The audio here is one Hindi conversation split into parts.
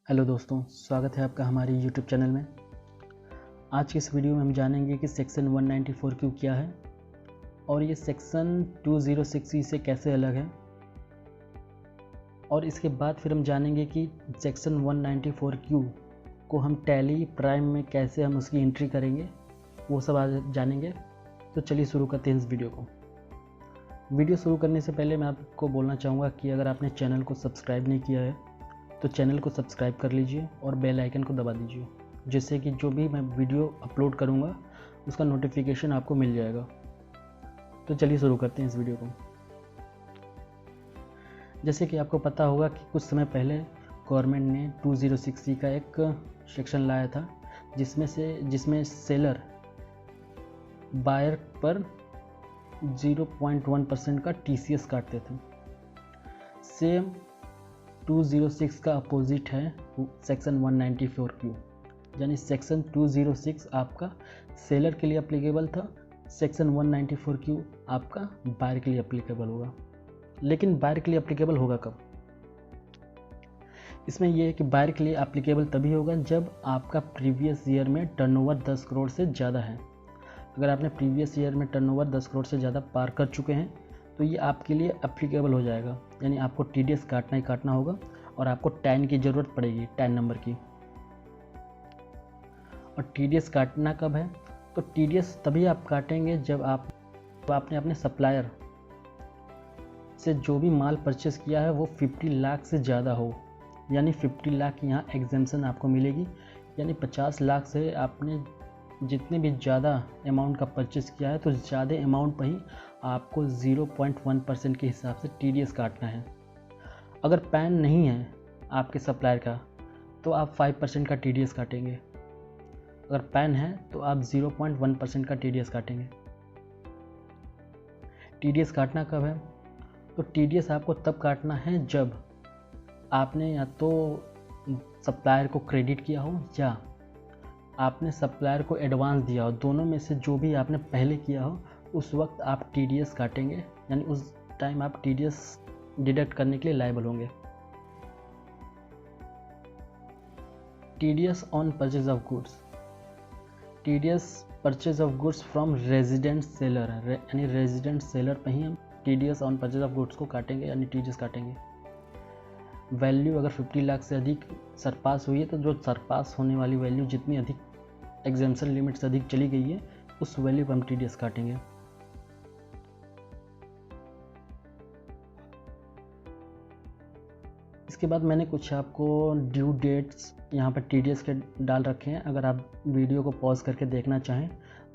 हेलो दोस्तों, स्वागत है आपका हमारे यूट्यूब चैनल में। आज की इस वीडियो में हम जानेंगे कि सेक्शन 194Q क्या है और ये सेक्शन 206E से कैसे अलग है, और इसके बाद फिर हम जानेंगे कि सेक्शन 194Q को हम टैली प्राइम में कैसे हम उसकी एंट्री करेंगे, वो सब आज जानेंगे। तो चलिए शुरू करते हैं इस वीडियो को। वीडियो शुरू करने से पहले मैं आपको बोलना चाहूँगा कि अगर आपने चैनल को सब्सक्राइब नहीं किया है तो चैनल को सब्सक्राइब कर लीजिए और बेल आइकन को दबा दीजिए, जिससे कि जो भी मैं वीडियो अपलोड करूँगा उसका नोटिफिकेशन आपको मिल जाएगा। तो चलिए शुरू करते हैं इस वीडियो को। जैसे कि आपको पता होगा कि कुछ समय पहले गवर्नमेंट ने 206C का एक सेक्शन लाया था जिसमें सेलर बायर पर 0.1% का TCS काटते थे। सेम 206 का अपोजिट है सेक्शन 194Q, यानी सेक्शन 206 आपका सेलर के लिए अप्लीकेबल था, सेक्शन 194Q आपका बायर के लिए अप्लीकेबल होगा। लेकिन बायर के लिए अप्लीकेबल होगा कब? इसमें यह है कि बायर के लिए अप्लीकेबल तभी होगा जब आपका प्रीवियस ईयर में टर्नओवर 10 करोड़ से ज़्यादा है। अगर आपने प्रीवियस ईयर में टर्नओवर 10 करोड़ से ज़्यादा पार कर चुके हैं तो ये आपके लिए अप्लीकेबल हो जाएगा, यानी आपको TDS काटना ही काटना होगा और आपको टैन की ज़रूरत पड़ेगी, टैन नंबर की। और TDS काटना कब है? तो TDS तभी आप काटेंगे जब आपने अपने सप्लायर से जो भी माल परचेस किया है वो 50 लाख से ज़्यादा हो, यानी 50 लाख यहाँ एग्जेम्पशन आपको मिलेगी। यानी 50 लाख से आपने जितने भी ज़्यादा अमाउंट का परचेस किया है तो ज़्यादा अमाउंट पर ही आपको 0.1% के हिसाब से TDS काटना है। अगर पैन नहीं है आपके सप्लायर का तो आप 5% का TDS काटेंगे। अगर पैन है तो आप 0.1% का TDS काटेंगे। TDS काटना कब है? तो TDS आपको तब काटना है जब आपने या तो सप्लायर को क्रेडिट किया हो या आपने सप्लायर को एडवांस दिया हो। दोनों में से जो भी आपने पहले किया हो उस वक्त आप TDS काटेंगे, यानी उस टाइम आप TDS डिडक्ट करने के लिए लायबल होंगे। TDS on purchase of goods. TDS purchase of goods from resident seller, यानी रेजिडेंट सेलर पर ही हम TDS on purchase of goods को काटेंगे, यानी TDS काटेंगे। वैल्यू अगर 50 लाख से अधिक सरपास हुई है तो जो सरपास होने वाली वैल्यू जितनी अधिक एग्जेम्पशन लिमिट से अधिक चली गई है उस वैल्यू पर हम TDS काटेंगे। इसके बाद मैंने कुछ आपको ड्यू डेट्स यहाँ पर TDS के डाल रखे हैं। अगर आप वीडियो को पॉज करके देखना चाहें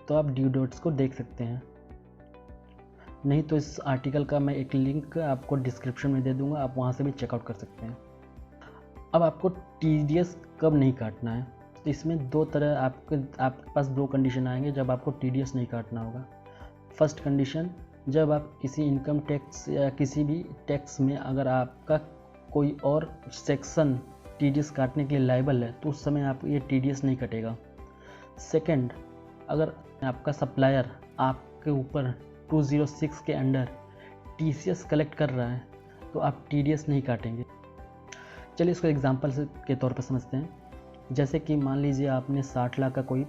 तो आप ड्यू डेट्स को देख सकते हैं, नहीं तो इस आर्टिकल का मैं एक लिंक आपको डिस्क्रिप्शन में दे दूंगा, आप वहाँ से भी चेकआउट कर सकते हैं। अब आपको TDS कब नहीं काटना है? तो इसमें दो तरह आपके पास दो कंडीशन आएंगे जब आपको TDS नहीं काटना होगा। फर्स्ट कंडीशन, जब आप किसी इनकम टैक्स या किसी भी टैक्स में अगर आपका कोई और सेक्शन TDS काटने के लिए लायबल है तो उस समय आप ये TDS नहीं कटेगा। सेकंड, अगर आपका सप्लायर आपके ऊपर 206 के अंडर TCS कलेक्ट कर रहा है तो आप TDS नहीं काटेंगे। चलिए इसको एग्जांपल के तौर पर समझते हैं। जैसे कि मान लीजिए आपने 60 लाख का कोई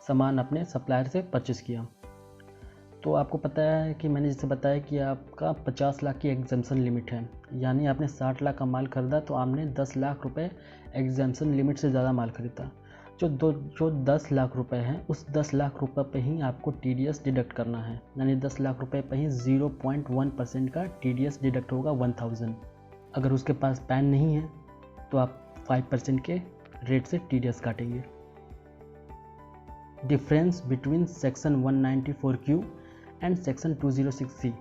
सामान अपने सप्लायर से परचेस किया, तो आपको पता है कि मैंने जैसे बताया कि आपका 50 लाख की एग्जेम्पशन लिमिट है, यानी आपने 60 लाख का माल खरीदा तो आपने 10 लाख रुपए एग्जेम्पशन लिमिट से ज़्यादा माल खरीदा। जो 10 लाख रुपए हैं उस 10 लाख रुपए पे ही आपको TDS डिडक्ट करना है, यानी 10 लाख रुपए पे ही 0.1% का TDS डिडक्ट होगा 1000। अगर उसके पास पैन नहीं है तो आप 5% के रेट से TDS काटेंगे। Difference between section 194Q and section 206C।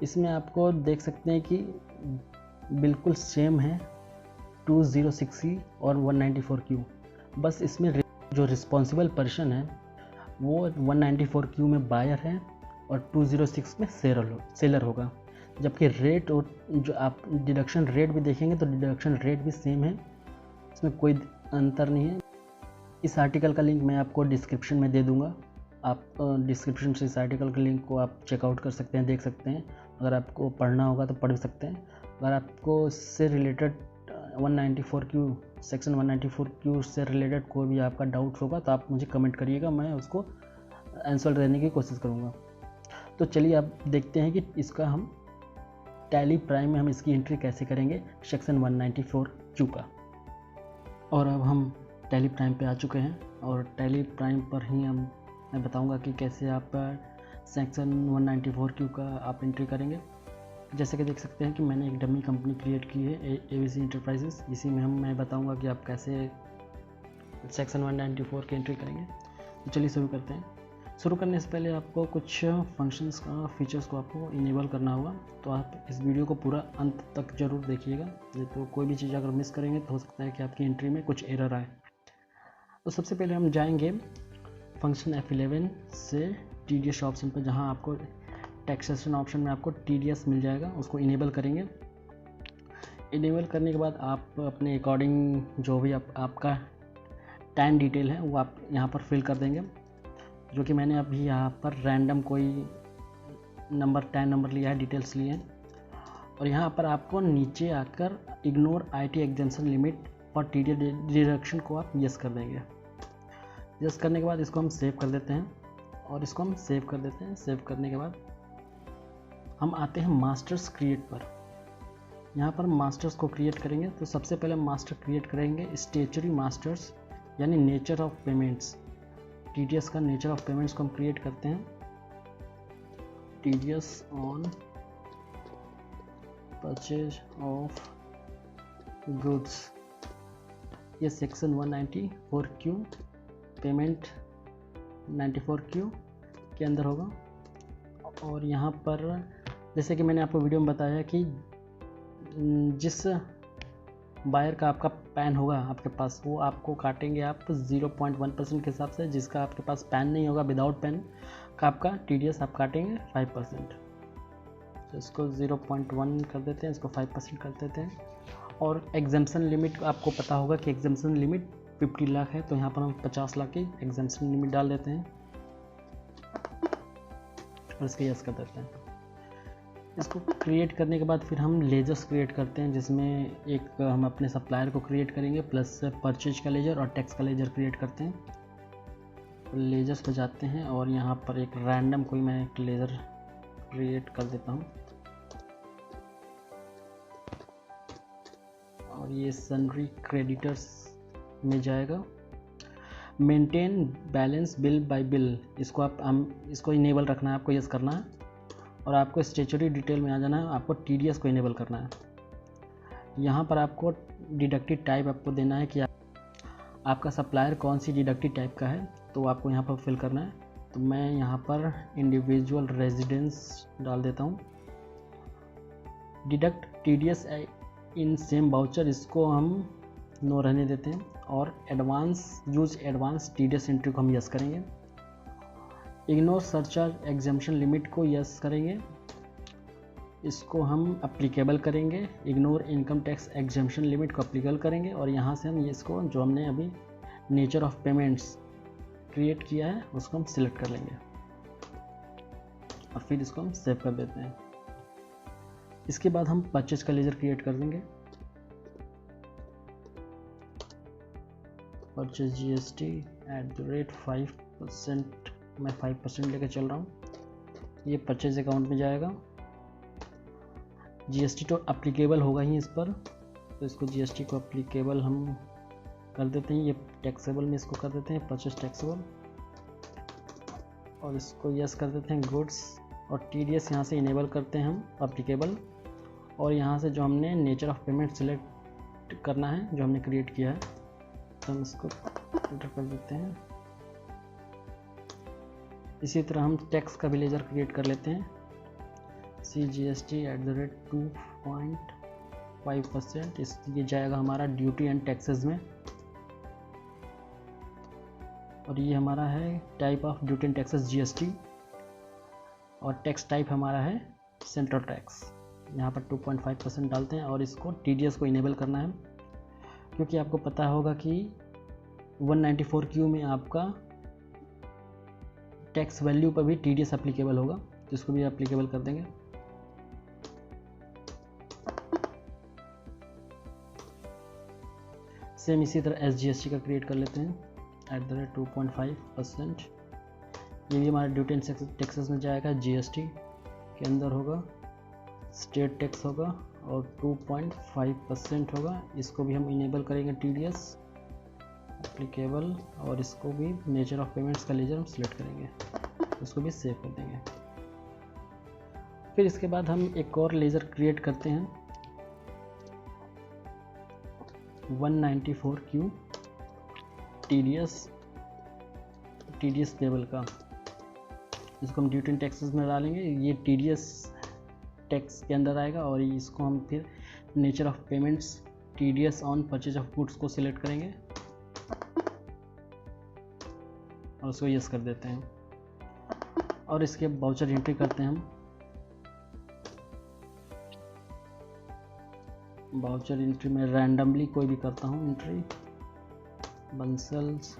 इसमें आपको देख सकते हैं कि बिल्कुल सेम है 206C और 194Q, बस इसमें जो रिस्पॉन्सिबल पर्सन है वो 194Q में बायर है और 206 में सेलर होगा। जबकि रेट और जो आप डिडक्शन रेट भी देखेंगे तो डिडक्शन रेट भी सेम है, इसमें कोई अंतर नहीं है। इस आर्टिकल का लिंक मैं आपको डिस्क्रिप्शन में दे दूंगा, आप डिस्क्रिप्शन से इस आर्टिकल के लिंक को आप चेकआउट कर सकते हैं, देख सकते हैं। अगर आपको पढ़ना होगा तो पढ़ सकते हैं। अगर आपको इससे रिलेटेड 194Q सेक्शन 194Q से रिलेटेड कोई भी आपका डाउट होगा तो आप मुझे कमेंट करिएगा, मैं उसको आंसर देने की कोशिश करूँगा। तो चलिए अब देखते हैं कि इसका हम टैली प्राइम में हम इसकी एंट्री कैसे करेंगे सेक्शन 194Q का। और अब हम टैली प्राइम पे आ चुके हैं और टैली प्राइम पर ही मैं बताऊंगा कि कैसे आप सेक्शन 194Q का आप एंट्री करेंगे। जैसे कि देख सकते हैं कि मैंने एक डमी कंपनी क्रिएट की है ABC इंटरप्राइजेस। इसी में मैं बताऊंगा कि आप कैसे सेक्शन 194 की एंट्री करेंगे। तो चलिए शुरू करते हैं। शुरू करने से पहले आपको कुछ फंक्शंस का फीचर्स को आपको इनेबल करना होगा, तो आप इस वीडियो को पूरा अंत तक ज़रूर देखिएगा। नहीं तो कोई भी चीज़ अगर मिस करेंगे तो हो सकता है कि आपकी एंट्री में कुछ एरर आए। तो सबसे पहले हम जाएंगे फंक्शन F11 से TDS ऑप्शन पर, जहां आपको टैक्सेशन ऑप्शन में आपको TDS मिल जाएगा, उसको इनेबल करेंगे। इनेबल करने के बाद आप अपने अकॉर्डिंग जो भी आपका टाइम डिटेल है वो आप यहाँ पर फिल कर देंगे, जो कि मैंने अभी यहाँ पर रैंडम कोई नंबर 10 नंबर लिया है, डिटेल्स लिए हैं। और यहाँ पर आपको नीचे आकर इग्नोर IT एग्जेम्पशन लिमिट और TDS डिडक्शन को आप यस कर देंगे। यस करने के बाद इसको हम सेव कर देते हैं और इसको हम सेव कर देते हैं। सेव करने के बाद हम आते हैं मास्टर्स क्रिएट पर। यहाँ पर मास्टर्स को क्रिएट करेंगे तो सबसे पहले मास्टर क्रिएट करेंगे स्टेचुरी मास्टर्स, यानी नेचर ऑफ पेमेंट्स। TDS का नेचर ऑफ पेमेंट्स को हम क्रिएट करते हैं। TDS on purchase of goods, ये सेक्शन 194Q पेमेंट 94Q के अंदर होगा। और यहाँ पर जैसे कि मैंने आपको वीडियो में बताया कि जिस बायर का आपका पैन होगा आपके पास, वो आपको काटेंगे आप 0.1% के हिसाब से। जिसका आपके पास पैन नहीं होगा, विदाउट पैन का आपका TDS आप काटेंगे 5%। तो इसको 0.1 कर देते हैं, इसको 5% कर देते हैं। और एग्जेम्पशन लिमिट आपको पता होगा कि एग्जेम्पशन लिमिट 50 लाख है, तो यहाँ पर हम 50 लाख की एग्जेम्पशन लिमिट डाल देते हैं और इसके यस कर देते हैं। इसको क्रिएट करने के बाद फिर हम लेजर्स क्रिएट करते हैं, जिसमें एक हम अपने सप्लायर को क्रिएट करेंगे प्लस परचेज का लेजर और टैक्स का लेजर क्रिएट करते हैं। तो लेजर्स पे जाते हैं और यहाँ पर एक रैंडम कोई मैं एक लेजर क्रिएट कर देता हूँ और ये सन्ड्री क्रेडिटर्स में जाएगा। Maintain balance bill bye bill, इसको इसको इनेबल रखना है, आपको यस करना है। और आपको स्टेचुरी डिटेल में आ जाना है, आपको TDS को इनेबल करना है। यहाँ पर आपको डिडक्टिव टाइप आपको देना है कि आपका सप्लायर कौन सी डिडक्टिव टाइप का है, तो आपको यहाँ पर फिल करना है। तो मैं यहाँ पर इंडिविजुअल रेजिडेंस डाल देता हूँ। Deduct TDS in same voucher, इसको हम नो रहने देते हैं। और यूज एडवांस TDS एंट्री को हम यस करेंगे। इग्नोर सरचार्ज एग्जेम्पशन लिमिट को यस करेंगे, इसको हम अप्लीकेबल करेंगे। Ignore income tax exemption limit को अप्लीकेबल करेंगे। और यहाँ से हम इसको जो हमने अभी नेचर ऑफ पेमेंट्स क्रिएट किया है उसको हम सिलेक्ट कर लेंगे और फिर इसको हम सेव कर देते हैं। इसके बाद हम परचेज का लेजर क्रिएट कर देंगे। परचेज GST @5%, मैं 5% लेकर चल रहा हूँ। ये परचेज अकाउंट में जाएगा। GST तो अप्लीकेबल होगा ही इस पर, तो इसको GST को अप्लीकेबल हम कर देते हैं। ये टैक्सेबल में इसको कर देते हैं परचेज टैक्सेबल और इसको यस कर देते हैं गुड्स। और TDS यहाँ से इनेबल करते हैं हम अप्लीकेबल। और यहाँ से जो हमने नेचर ऑफ पेमेंट सिलेक्ट करना है जो हमने क्रिएट किया है, तो हम इसको फिल्टर कर देते हैं। इसी तरह हम टैक्स का भी लेजर क्रिएट कर लेते हैं। CGST @2.5%, ये जाएगा हमारा ड्यूटी एंड टैक्सेस में। और ये हमारा है type of duty and taxes GST और टैक्स टाइप हमारा है सेंट्रल टैक्स। यहाँ पर 2.5% डालते हैं और इसको TDS को इनेबल करना है, क्योंकि आपको पता होगा कि 194Q में आपका टैक्स वैल्यू पर भी TDS एप्लीकेबल होगा, तो इसको भी एप्लीकेबल कर देंगे। सेम इसी तरह SGST का क्रिएट कर लेते हैं @2.5%। ये भी हमारा ड्यूटी एंड टैक्सेस में जाएगा, GST के अंदर होगा, स्टेट टैक्स होगा और 2.5% होगा। इसको भी हम इनेबल करेंगे TDS एप्लीकेबल, और इसको भी नेचर ऑफ पेमेंट्स का लेजर हम सिलेक्ट करेंगे, उसको भी सेव कर देंगे। फिर इसके बाद हम एक और लेजर क्रिएट करते हैं 194Q TDS पेबल का। इसको हम ड्यूटी एंड टैक्सेस में डालेंगे, ये TDS टैक्स के अंदर आएगा, और इसको हम फिर nature of payments TDS on purchase of goods को सिलेक्ट करेंगे और उसको यस कर देते हैं। और इसके वाउचर एंट्री करते हैं हम। वाउचर एंट्री में रैंडमली कोई भी करता हूँ एंट्री, बंसल्स,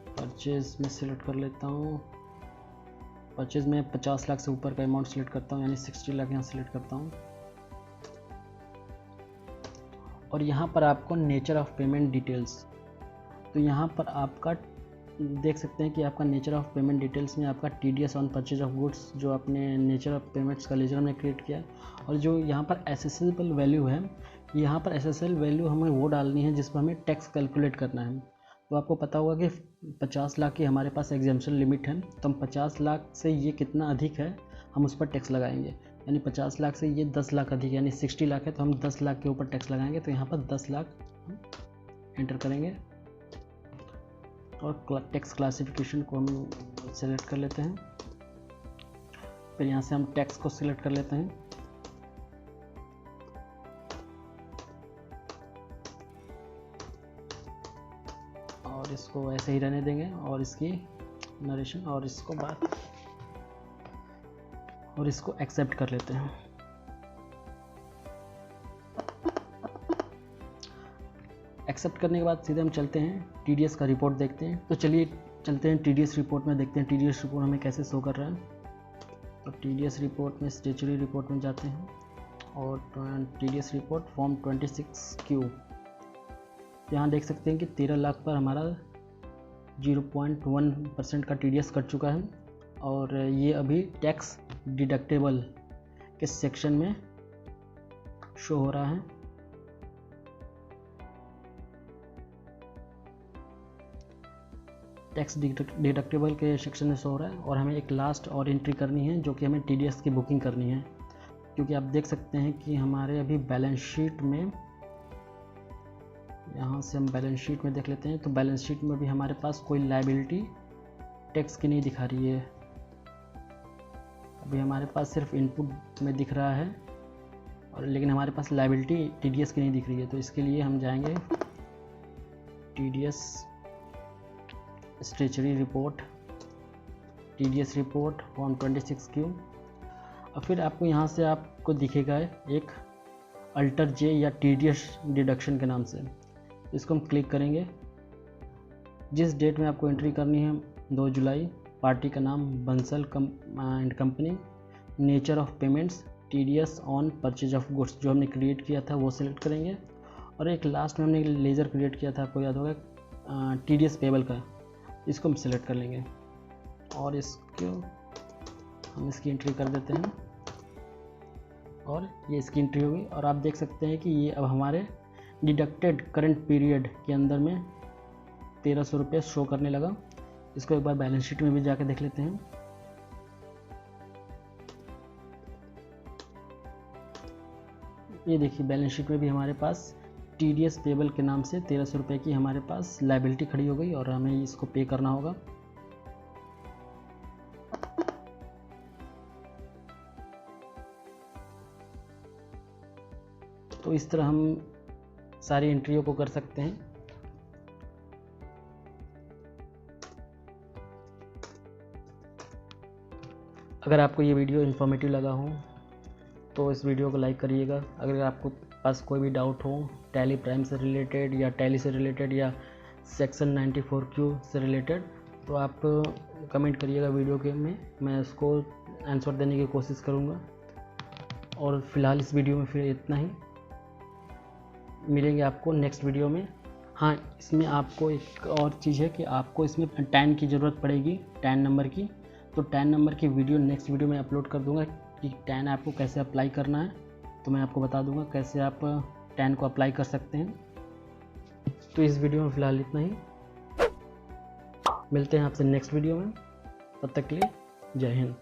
परचेज में सिलेक्ट कर लेता हूँ। परचेज में 50 लाख से ऊपर का अमाउंट सिलेक्ट करता हूँ, यानी 60 लाख यहाँ सिलेक्ट करता हूँ। और यहाँ पर आपको नेचर ऑफ पेमेंट डिटेल्स, तो यहाँ पर आपका देख सकते हैं कि आपका नेचर ऑफ पेमेंट डिटेल्स में आपका TDS on purchase of goods जो आपने नेचर ऑफ पेमेंट्स का लेजर हमने क्रिएट किया है, और जो यहाँ पर एसेसेबल वैल्यू है, यहाँ पर एसेसेबल वैल्यू हमें वो डालनी है जिस पर हमें टैक्स कैलकुलेट करना है। तो आपको पता होगा कि 50 लाख की हमारे पास एग्जेम्पशन लिमिट है, तो हम 50 लाख से ये कितना अधिक है हम उस पर टैक्स लगाएंगे, यानी 50 लाख से ये 10 लाख अधिक यानी 60 लाख है, तो हम 10 लाख के ऊपर टैक्स लगाएंगे। तो यहाँ पर 10 लाख एंटर करेंगे और टैक्स क्लासिफिकेशन को हम सेलेक्ट कर लेते हैं। फिर यहाँ से हम टैक्स को सिलेक्ट कर लेते हैं। और इसको ऐसे ही रहने देंगे और इसकी नरेशन और इसको बात और इसको एक्सेप्ट कर लेते हैं। एक्सेप्ट करने के बाद सीधे हम चलते हैं TDS का रिपोर्ट देखते हैं। तो चलिए चलते हैं TDS रिपोर्ट में, देखते हैं TDS रिपोर्ट हमें कैसे शो कर रहा है। तो TDS रिपोर्ट में स्टेचुरी रिपोर्ट में जाते हैं और TDS रिपोर्ट फॉर्म 26Q, यहाँ देख सकते हैं कि 13 लाख पर हमारा 0.1% का TDS कट चुका है, और ये अभी टैक्स डिडक्टेबल के सेक्शन में शो हो रहा है। टैक्स डिडक्टेबल के सेक्शन में शो हो रहा है, और हमें एक लास्ट और एंट्री करनी है जो कि हमें TDS की बुकिंग करनी है, क्योंकि आप देख सकते हैं कि हमारे अभी बैलेंस शीट में, यहाँ से हम बैलेंस शीट में देख लेते हैं, तो बैलेंस शीट में भी हमारे पास कोई लायबिलिटी टैक्स की नहीं दिखा रही है। अभी हमारे पास सिर्फ इनपुट में दिख रहा है, और लेकिन हमारे पास लायबिलिटी TDS की नहीं दिख रही है। तो इसके लिए हम जाएंगे TDS statutory report, TDS report form 26Q, और फिर आपको यहाँ से आपको दिखेगा एक अल्टर जे या TDS डिडक्शन के नाम से, इसको हम क्लिक करेंगे। जिस डेट में आपको एंट्री करनी है 2 जुलाई, पार्टी का नाम Bansal and company, nature of payments TDS on purchase of goods जो हमने क्रिएट किया था वो सिलेक्ट करेंगे, और एक लास्ट में हमने लेजर क्रिएट किया था, आपको याद होगा TDS पेबल का, इसको हम सिलेक्ट कर लेंगे और इसको हम इसकी एंट्री कर देते हैं, और ये इसकी एंट्री होगी। और आप देख सकते हैं कि ये अब हमारे डिडक्टेड करंट पीरियड के अंदर में 1300 रुपये शो करने लगा। इसको एक बार बैलेंस शीट में भी जाकर देख लेते हैं। ये देखिए बैलेंस शीट में भी हमारे पास TDS पेबल के नाम से 1300 रुपये की हमारे पास लायबिलिटी खड़ी हो गई, और हमें इसको पे करना होगा। तो इस तरह हम सारी एंट्रियों को कर सकते हैं। अगर आपको ये वीडियो इन्फॉर्मेटिव लगा हो तो इस वीडियो को लाइक करिएगा। अगर आपको पास कोई भी डाउट हो टैली प्राइम से रिलेटेड या टैली से रिलेटेड या सेक्शन 94Q से रिलेटेड, तो आप कमेंट करिएगा वीडियो के में, मैं उसको आंसर देने की कोशिश करूँगा। और फिलहाल इस वीडियो में फिर इतना ही, मिलेंगे आपको नेक्स्ट वीडियो में। हाँ, इसमें आपको एक और चीज़ है कि आपको इसमें टैन की ज़रूरत पड़ेगी, टैन नंबर की। तो टैन नंबर की वीडियो नेक्स्ट वीडियो में अपलोड कर दूंगा कि टैन आपको कैसे अप्लाई करना है, तो मैं आपको बता दूंगा कैसे आप टैन को अप्लाई कर सकते हैं। तो इस वीडियो में फ़िलहाल इतना ही, मिलते हैं आपसे नेक्स्ट वीडियो में, तब तक के लिए जय हिंद।